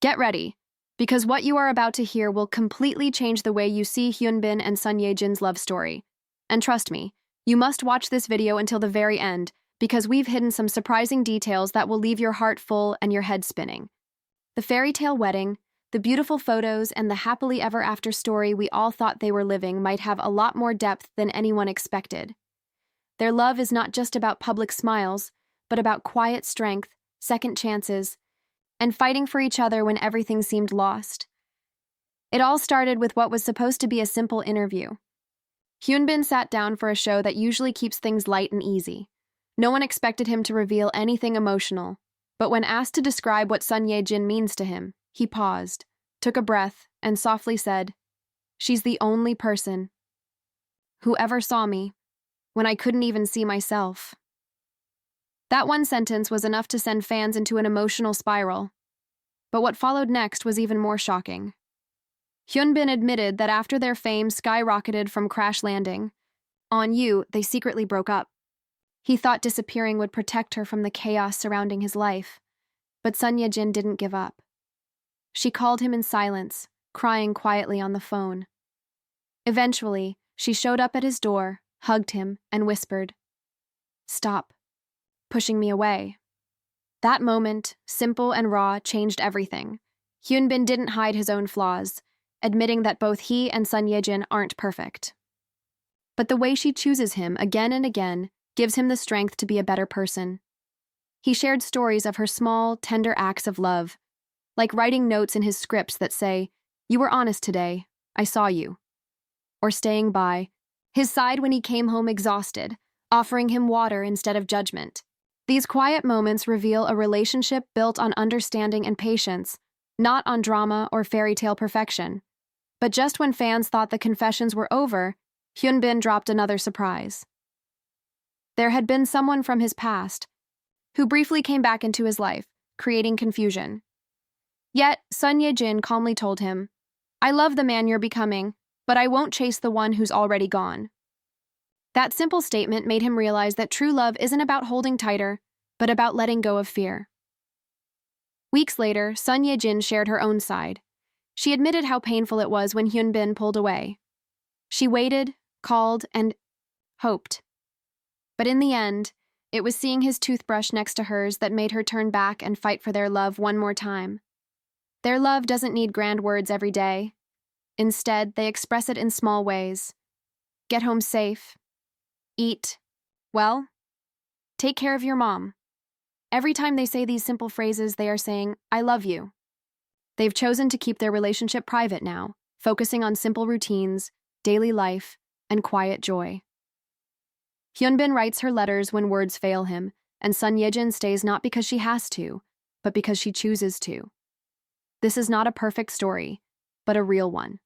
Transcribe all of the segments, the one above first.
Get ready, because what you are about to hear will completely change the way you see Hyun and Son Ye-Jin's love story. And trust me, you must watch this video until the very end, because we've hidden some surprising details that will leave your heart full and your head spinning. The fairy tale wedding, the beautiful photos, and the happily ever after story we all thought they were living might have a lot more depth than anyone expected. Their love is not just about public smiles, but about quiet strength, second chances, and fighting for each other when everything seemed lost. It all started with what was supposed to be a simple interview. Hyun sat down for a show that usually keeps things light and easy. No one expected him to reveal anything emotional, but when asked to describe what Son Ye-Jin means to him, he paused, took a breath, and softly said, "She's the only person who ever saw me when I couldn't even see myself." That one sentence was enough to send fans into an emotional spiral. But what followed next was even more shocking. Hyun admitted that after their fame skyrocketed from Crash Landing on You, they secretly broke up. He thought disappearing would protect her from the chaos surrounding his life, but Son Ye-Jin didn't give up. She called him in silence, crying quietly on the phone. Eventually, she showed up at his door, hugged him, and whispered, "Stop pushing me away." That moment, simple and raw, changed everything. Hyun didn't hide his own flaws, admitting that both he and Son Ye-Jin aren't perfect. But the way she chooses him again and again gives him the strength to be a better person. He shared stories of her small, tender acts of love, like writing notes in his scripts that say, "You were honest today, I saw you," or staying by his side when he came home exhausted, offering him water instead of judgment. These quiet moments reveal a relationship built on understanding and patience, not on drama or fairy tale perfection. But just when fans thought the confessions were over, Hyun dropped another surprise. There had been someone from his past who briefly came back into his life, creating confusion. Yet, Son Ye-Jin calmly told him, "I love the man you're becoming, but I won't chase the one who's already gone." That simple statement made him realize that true love isn't about holding tighter, but about letting go of fear. Weeks later, Son Ye-Jin shared her own side. She admitted how painful it was when Hyun pulled away. She waited, called, and hoped. But in the end, it was seeing his toothbrush next to hers that made her turn back and fight for their love one more time. Their love doesn't need grand words every day. Instead, they express it in small ways. Get home safe. Eat well. Take care of your mom. Every time they say these simple phrases, they are saying, "I love you." They've chosen to keep their relationship private now, focusing on simple routines, daily life, and quiet joy. Hyun writes her letters when words fail him, and Son Ye-Jin stays not because she has to, but because she chooses to. This is not a perfect story, but a real one.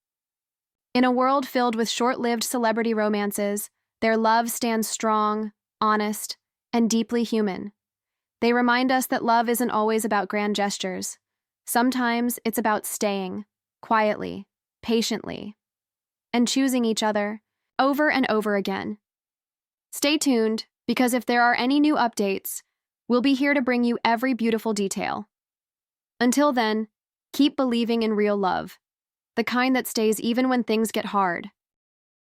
In a world filled with short-lived celebrity romances, their love stands strong, honest, and deeply human. They remind us that love isn't always about grand gestures. Sometimes it's about staying, quietly, patiently, and choosing each other, over and over again. Stay tuned, because if there are any new updates, we'll be here to bring you every beautiful detail. Until then, keep believing in real love, the kind that stays even when things get hard.